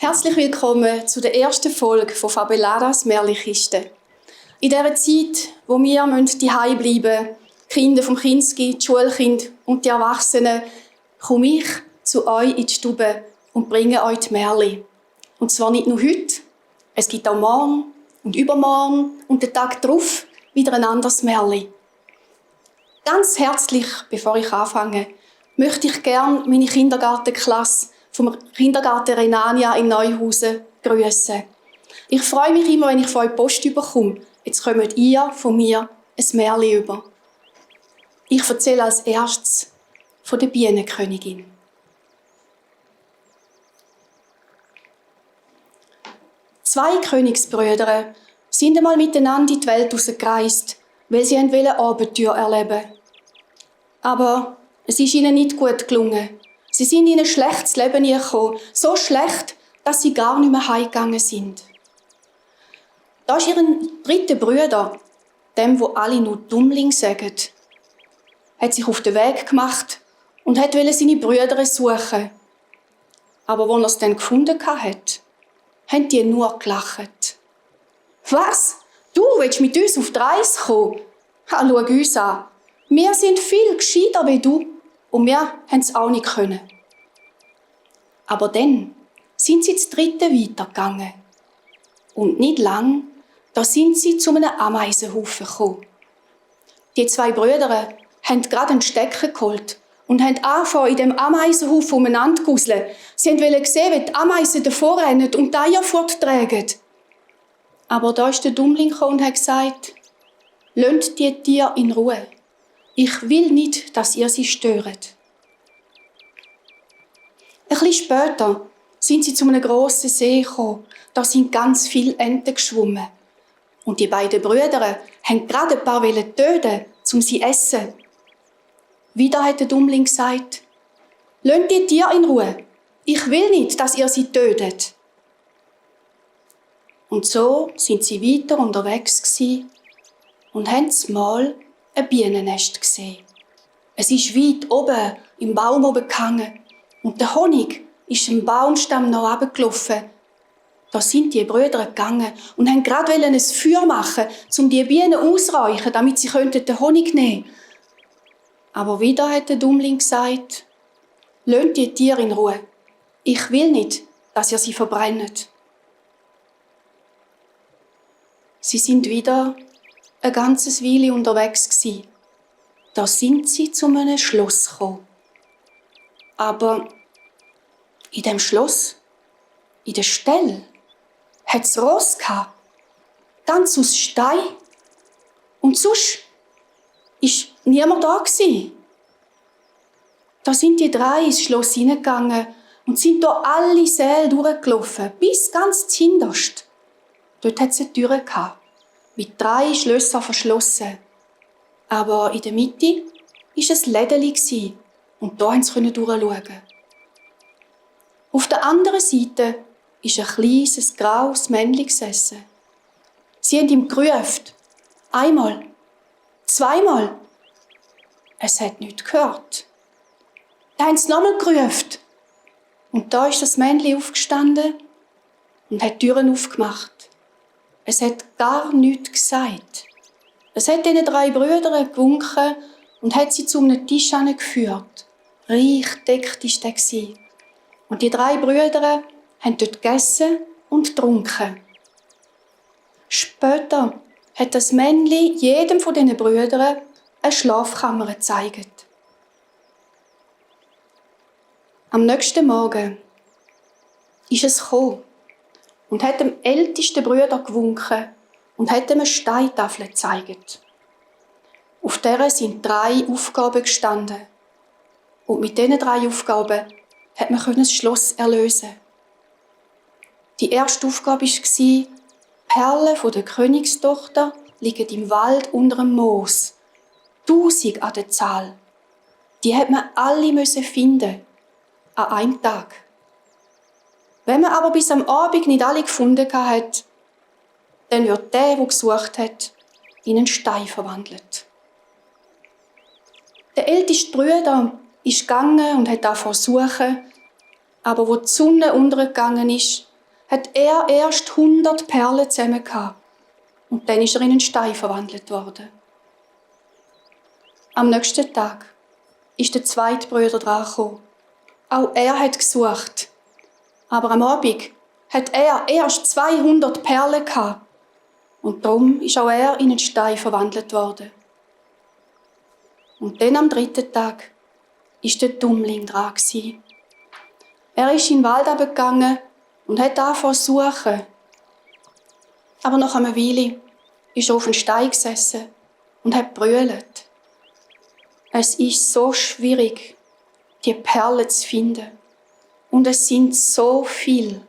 Herzlich willkommen zu der ersten Folge von Fabeladas Märchenkiste. In dieser Zeit, wo wir zu Hause bleiben müssen, die Kinder vom Kinski, die Schulkinder und die Erwachsenen, komme ich zu euch in die Stube und bringe euch die Märchen. Und zwar nicht nur heute, es gibt auch morgen und übermorgen und den Tag darauf wieder ein anderes Märchen. Ganz herzlich, bevor ich anfange, möchte ich gerne meine Kindergartenklasse vom Kindergarten Renania in Neuhausen grüßen. Ich freue mich immer, wenn ich von euch Post bekomme. Jetzt kommt ihr von mir ein Märchen über. Ich erzähle als erstes von der Bienenkönigin. Zwei Königsbrüder sind einmal miteinander in die Welt hinausgereist, weil sie Abenteuer erleben wollten. Aber es ist ihnen nicht gut gelungen. Sie sind in ein schlechtes Leben gekommen, so schlecht, dass sie gar nicht mehr heimgegangen sind. Da ist ihr dritter Bruder, dem, wo alle nur Dummling sagen, hat sich auf den Weg gemacht und wollte seine Brüder suchen. Aber als er es dann gefunden hat, haben die nur gelacht. «Was? Du willst mit uns auf die Reise kommen? Ha, schau uns an. Wir sind viel gescheiter wie du und wir haben es auch nicht können.» Aber dann sind sie zu dritten weitergegangen. Und nicht lang, da sind sie zu einem Ameisenhaufen gekommen. Die zwei Brüder haben gerade einen Stecker geholt und haben angefangen, in dem Ameisenhaufen umeinander zu guseln. Sie wollten sehen, wie die Ameisen davor rennen und die Eier forttragen. Aber da ist der Dummling gekommen und hat gesagt, «Lasst die Tiere in Ruhe. Ich will nicht, dass ihr sie stört.» Ein bisschen später sind sie zu einem grossen See gekommen. Da sind ganz viele Enten geschwommen. Und die beiden Brüder haben gerade ein paar töten, um sie zu essen. Wieder hat der Dummling gesagt, «Lasst die Tiere in Ruhe. Ich will nicht, dass ihr sie tötet.» Und so sind sie weiter unterwegs gewesen und haben mal ein Bienennest gesehen. Es ist weit oben im Baum oben gehangen und der Honig ist am Baumstamm noch runtergelaufen. Da sind die Brüder gegangen und haben gerade ein Feuer machen, um die Bienen auszuräuchern, damit sie den Honig nehmen könnten. Aber wieder hat der Dummling gesagt, «Lasst die Tiere in Ruhe. Ich will nicht, dass ihr sie verbrennt.» Sie sind wieder ein ganzes Weile unterwegs gsi. Da sind sie zu einem Schloss gekommen. Aber in dem Schloss, in der Stelle, hat es Ross gehabt, ganz aus Stein. Und sonst ist niemand da gsi. Da sind die drei ins Schloss hineingegangen und sind da alle Säle durchgelaufen, bis ganz zuhinterst. Dort hat es eine Tür gehabt, mit 3 Schlössern verschlossen. Aber in der Mitte war ein Lädeli und da konnten sie durchschauen. Auf der anderen Seite ist ein kleines, graues Männchen gesessen. Sie haben ihm gerufen. Einmal, zweimal. Es hat nichts gehört. Da haben sie nochmal gerufen. Und da ist das Männchen aufgestanden und hat die Türen aufgemacht. Es hat gar nichts gesagt. Es hat diesen 3 Brüdern gewunken und hat sie zu einem Tisch geführt. Reich deckt war der. Und die 3 Brüder haben dort gegessen und getrunken. Später hat das Männchen jedem von diesen Brüdern eine Schlafkammer gezeigt. Am nächsten Morgen ist es gekommen und hat dem ältesten Bruder gewunken und hat ihm eine Steintafel gezeigt. Auf der sind 3 Aufgaben gestanden. Und mit diesen 3 Aufgaben hat man das Schloss erlösen. Die erste Aufgabe war, Perlen der Königstochter liegen im Wald unter dem Moos. 1000 an der Zahl. Die hat man alle finden, an einem Tag. Wenn man aber bis am Abend nicht alle gefunden hat, dann wird der gesucht hat, in einen Stein verwandelt. Der älteste Bruder ist gegangen und hat angefangen zu suchen, aber wo die Sonne untergegangen ist, hat er erst 100 Perlen zusammen gehabt. Und dann ist er in einen Stein verwandelt worden. Am nächsten Tag ist der zweite Bruder dran gekommen. Auch er hat gesucht. Aber am Abend hat er erst 200 Perlen gehabt. Und darum ist auch er in einen Stein verwandelt worden. Und dann am dritten Tag ist der Dummling dran gewesen. Er ist in den Wald runtergegangen und hat angefangen zu suchen. Aber nach einer Weile ist er auf einen Stein gesessen und hat brüllt. Es ist so schwierig, die Perlen zu finden. Und es sind so viel,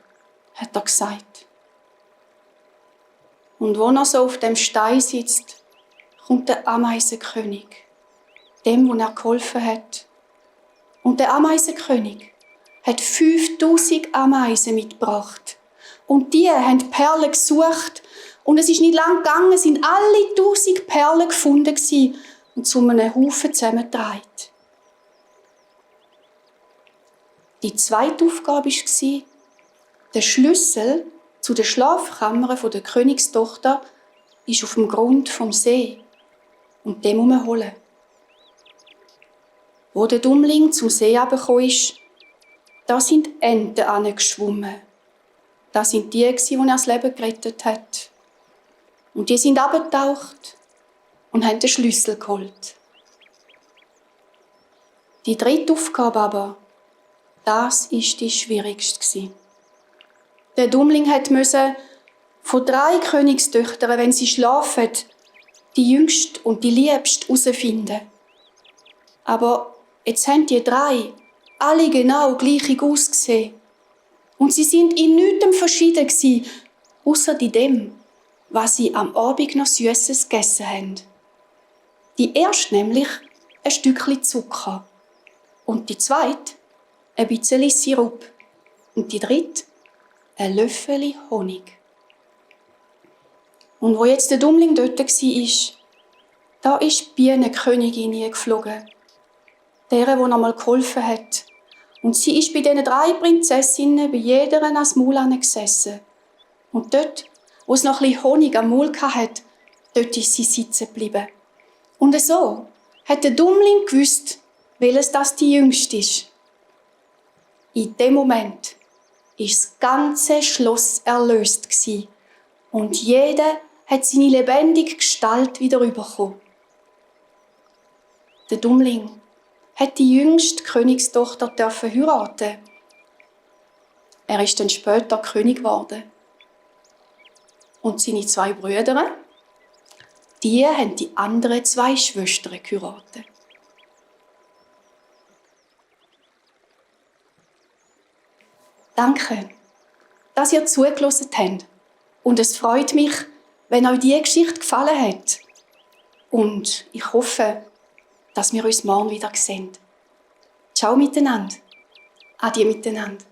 hat er gesagt. Und wo er so auf dem Stein sitzt, kommt der Ameisenkönig, dem, wo er geholfen hat. Und der Ameisenkönig hat 5000 Ameisen mitgebracht. Und die haben die Perlen gesucht. Und es ist nicht lang gegangen, sind alle 1000 Perlen gefunden gewesen und zu einem Haufen zusammengetragen. Die zweite Aufgabe war, der Schlüssel zu der Schlafkammer der Königstochter ist auf dem Grund vom See und den muss man holen. Wo der Dummling zum See herabgekommen ist, da sind Enten angeschwommen. Das sind die, die er das Leben gerettet hat. Und die sind abgetaucht und haben den Schlüssel geholt. Die dritte Aufgabe aber, das ist die schwierigste. Der Dummling musste von 3 Königstöchtern, wenn sie schlafen, die jüngste und die liebste herausfinden. Aber jetzt haben die 3 alle genau gleich ausgesehen. Und sie sind in nichts verschieden gewesen, ausser in dem, was sie am Abend noch Süßes gegessen haben. Die erste nämlich ein Stückchen Zucker. Und die zweite ein bisschen Sirup. Und die dritte ein Löffel Honig. Und wo jetzt der Dummling dort war, da ist die Bienenkönigin geflogen. Der einmal geholfen hat. Und sie ist bei diesen 3 Prinzessinnen bei jeder an das Maul gesessen. Und dort, wo es noch ein bisschen Honig am Maul hatte, dort ist sie sitzen geblieben. Und so hat der Dummling gewusst, welches das die Jüngste ist. In dem Moment war das ganze Schloss erlöst und jeder hat seine lebendige Gestalt wieder bekommen. Der Dummling hat die jüngste Königstochter heiraten. Er ist dann später König geworden. Und seine 2 Brüder, die haben die anderen 2 Schwestern geheiratet. Danke, dass ihr zugehört habt. Und es freut mich, wenn euch diese Geschichte gefallen hat. Und ich hoffe, dass wir uns morgen wieder sehen. Ciao miteinander. Adieu miteinander.